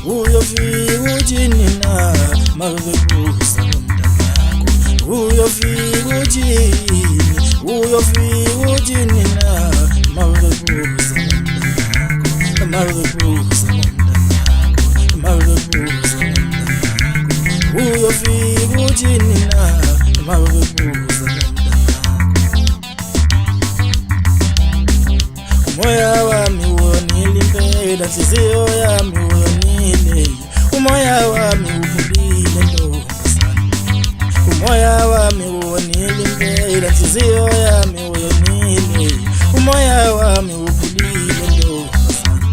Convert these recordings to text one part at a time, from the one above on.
uyofika ujini na mabebusa umntanakho uyofika ujini na mabebusa umntanakho uyofika ujini na mabebusa umoya wami wonile impela nhliziyo yami wonile umoya wami uphilile ntombazane umoya wami wonile impela nhliziyo yami wonile umoya wami uphilile ntombazane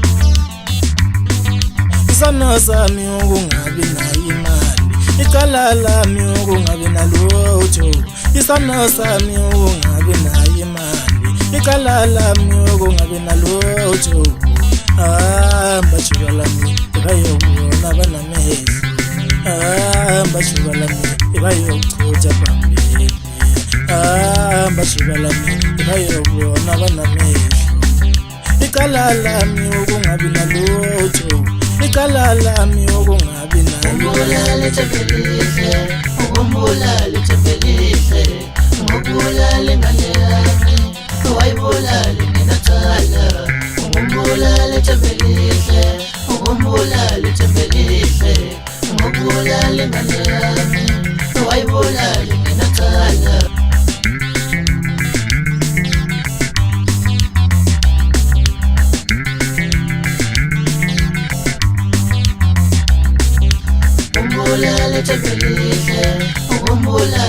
isono sami ukungabi nayo imali icala lami ukungabi nalutho isono sami ukungabi nayo imali icala lami ukungabi nalutho bashuka lami bayobona banamehlo bashuka lami bayochutha phambili bashuka lami bayobona banamehlo icala lami ukungabi nalutho icala lami ukungabi nalutho ukhumbula lethembelihle ukhumbula lengane yami wayibulala nginacala ukhumbula lethembelihle ukhumbula lethembelihle ukhumbula lengane yami wayibulala nginacala ukhumbula lethembelihle ukhumbula